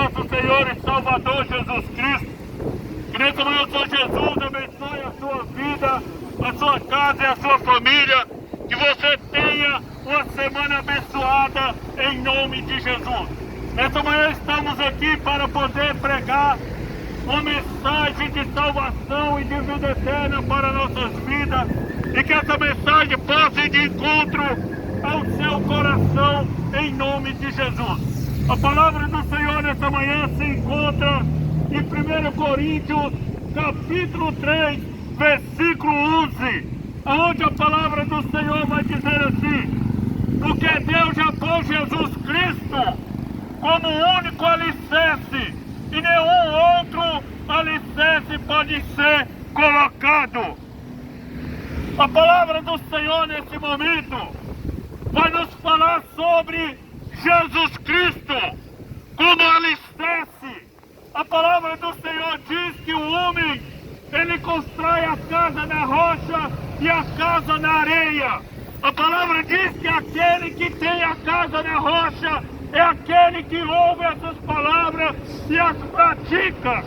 nosso Senhor e Salvador Jesus Cristo. Que nessa manhã o Senhor Jesus abençoe a sua vida, a sua casa e a sua família. Que você tenha uma semana abençoada em nome de Jesus. Nessa manhã estamos aqui para poder pregar uma mensagem de salvação e de vida eterna para nossas vidas. E que essa mensagem possa ir de encontro ao seu coração em nome de Jesus. A palavra do Senhor nessa manhã se encontra em 1 Coríntios, capítulo 3, versículo 11, onde a palavra do Senhor vai dizer assim: porque Deus já pôs Jesus Cristo como único alicerce, e nenhum outro alicerce pode ser colocado. A palavra do Senhor nesse momento vai nos falar sobre Jesus Cristo como alicerce. A palavra do Senhor diz que o homem, ele constrói a casa na rocha e a casa na areia. A palavra diz que aquele que tem a casa na rocha é aquele que ouve essas palavras e as pratica.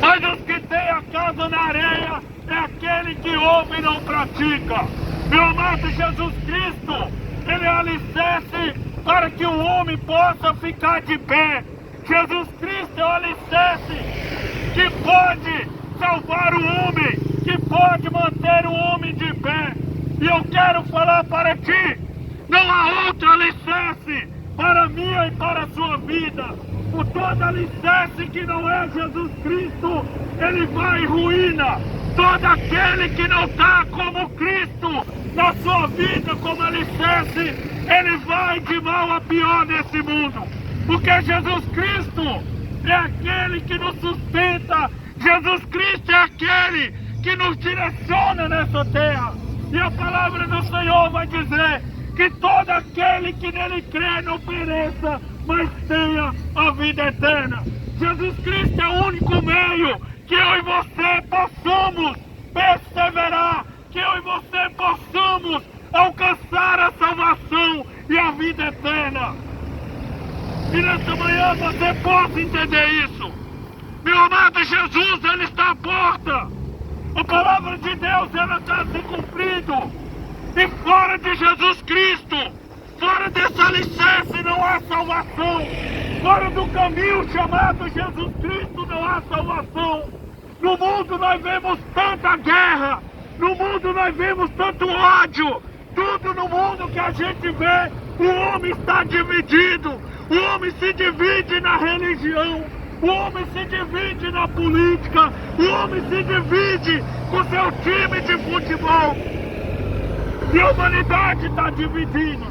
Mas os que têm a casa na areia é aquele que ouve e não pratica. Meu amado, Jesus Cristo, ele é alicerce para que o homem possa ficar de pé. Jesus Cristo é o alicerce que pode salvar o homem, que pode manter o homem de pé. E eu quero falar para ti, não há outro alicerce para a minha e para a sua vida. Por todo alicerce que não é Jesus Cristo, ele vai em ruína. Todo aquele que não está como Cristo na sua vida como alicerce, ele vai de mal a pior nesse mundo. Porque Jesus Cristo é aquele que nos sustenta. Jesus Cristo é aquele que nos direciona nessa terra. E a palavra do Senhor vai dizer que todo aquele que nele crê não pereça, mas tenha a vida eterna. Jesus Cristo é o único meio que eu e você possamos perseverar, que eu e você possamos alcançar a salvação e a vida eterna. E nessa manhã você possa entender isso. Meu amado, Jesus, ele está à porta. A palavra de Deus, ela está se cumprindo. E fora de Jesus Cristo, fora desse alicerce não há salvação. Fora do caminho chamado Jesus Cristo não há salvação. No mundo nós vemos tanta guerra. No mundo nós vemos tanto ódio. Tudo no mundo que a gente vê, o homem está dividido. O homem se divide na religião. O homem se divide na política. O homem se divide com seu time de futebol. E a humanidade está dividida.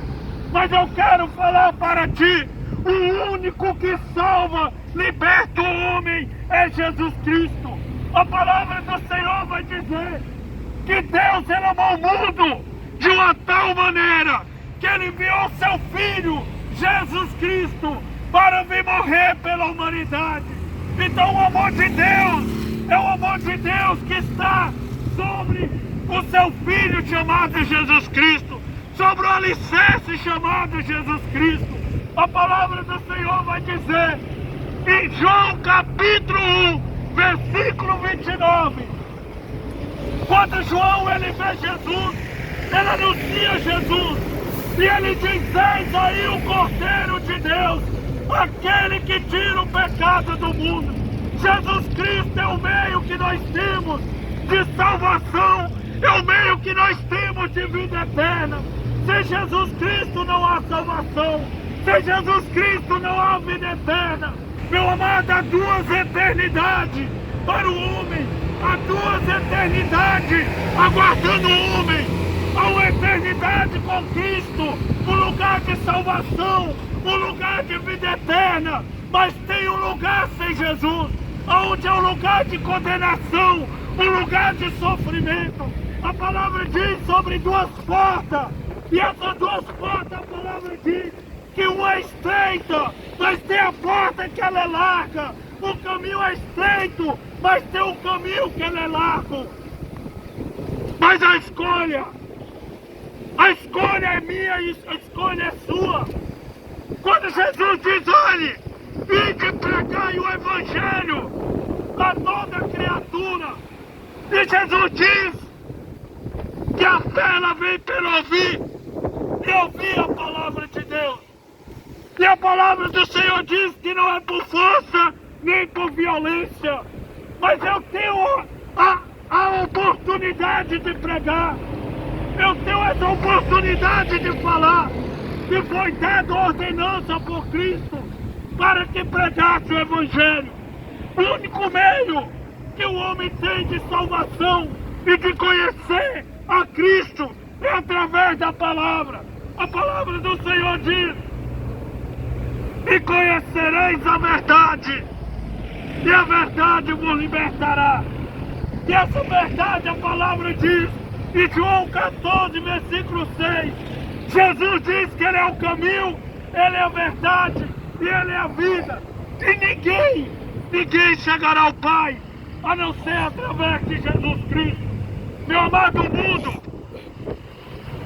Mas eu quero falar para ti, o único que salva, liberta o homem é Jesus Cristo. A palavra do Senhor vai dizer que Deus ele amou o mundo de uma tal maneira que ele enviou seu Filho, Jesus Cristo, para vir morrer pela humanidade. Então o amor de Deus é o amor de Deus que está sobre o seu Filho chamado Jesus Cristo, sobre o alicerce chamado Jesus Cristo. A palavra do Senhor vai dizer em João capítulo 1, versículo 29, quando João ele vê Jesus, ele anuncia Jesus, e ele diz: eis aí o Cordeiro de Deus, aquele que tira o pecado do mundo. Jesus Cristo é o meio que nós temos de salvação, é o meio que nós temos de vida eterna. Sem Jesus Cristo não há salvação, sem Jesus Cristo não há vida eterna. Meu amado, há duas eternidades para o homem, há duas eternidades aguardando o homem. Há uma eternidade com Cristo, um lugar de salvação, um lugar de vida eterna. Mas tem um lugar sem Jesus, onde é um lugar de condenação, um lugar de sofrimento. A palavra diz sobre duas portas, e essas duas portas, a palavra diz que uma é estreita, mas tem a porta que ela é larga. O caminho é estreito, mas tem um caminho que ele é largo. Mas a escolha é minha e a escolha é sua. Quando Jesus diz: olhe, e de pregar o Evangelho a toda criatura. E Jesus diz que a fé ela vem pelo ouvir, e ouvir a palavra de Deus. E a palavra do Senhor diz que não é por força nem por violência, mas eu tenho a oportunidade de pregar, eu tenho essa oportunidade de falar, que foi dada ordenança por Cristo para que pregasse o Evangelho. O único meio que o homem tem de salvação e de conhecer a Cristo é através da palavra. A palavra do Senhor diz: e conhecereis a verdade, e a verdade vos libertará. E essa verdade a palavra diz em João 14, versículo 6. Jesus diz que Ele é o caminho, Ele é a verdade e Ele é a vida. E ninguém chegará ao Pai a não ser através de Jesus Cristo. Meu amado, o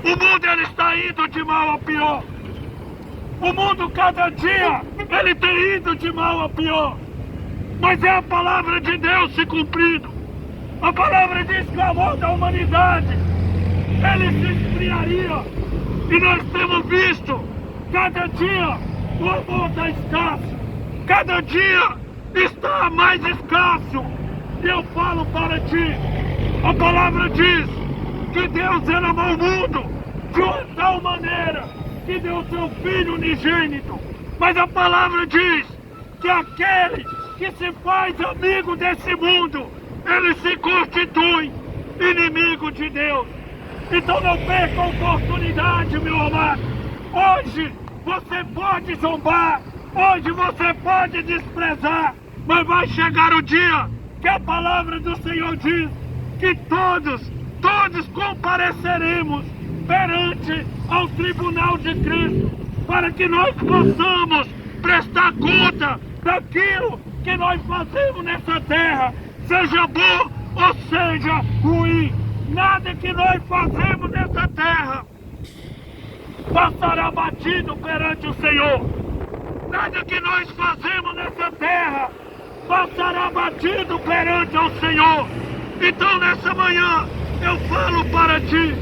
mundo ele está indo de mal a pior. O mundo cada dia ele tem ido de mal a pior. Mas é a palavra de Deus se cumprindo. A palavra diz que o amor da humanidade ele se esfriaria. E nós temos visto cada dia o amor está escasso. Cada dia está mais escasso. E eu falo para ti, a palavra diz que Deus ele amou o mundo de uma tal maneira que deu seu Filho unigênito. Mas a palavra diz que aquele que se faz amigo desse mundo, ele se constitui inimigo de Deus. Então não perca a oportunidade, meu amado. Hoje você pode zombar, hoje você pode desprezar, mas vai chegar o dia que a palavra do Senhor diz que todos compareceremos perante ao tribunal de Cristo, para que nós possamos prestar conta daquilo que nós fazemos nessa terra, seja bom ou seja ruim. Nada que nós fazemos nessa terra passará batido perante o Senhor. Nada que nós fazemos nessa terra passará batido perante o Senhor. Então nessa manhã eu falo para ti,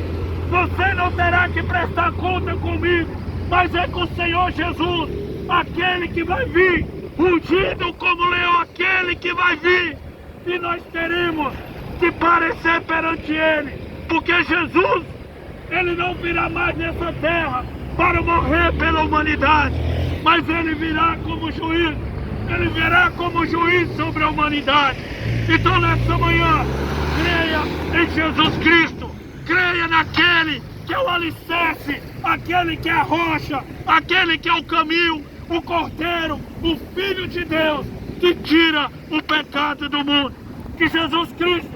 você não terá que prestar conta comigo, mas é com o Senhor Jesus, aquele que vai vir, ungido como leão, aquele que vai vir, e nós teremos que parecer perante Ele, porque Jesus, Ele não virá mais nessa terra para morrer pela humanidade, mas Ele virá como juiz, Ele virá como juiz sobre a humanidade. Então nessa manhã, creia em Jesus Cristo, creia naquele que é o alicerce, aquele que é a rocha, aquele que é o caminho, o Cordeiro, o Filho de Deus, que tira o pecado do mundo. Que Jesus Cristo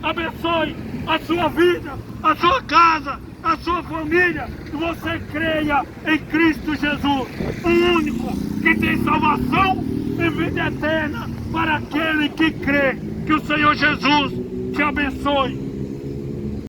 abençoe a sua vida, a sua casa, a sua família, que você creia em Cristo Jesus, o único que tem salvação e vida eterna para aquele que crê. Que o Senhor Jesus te abençoe.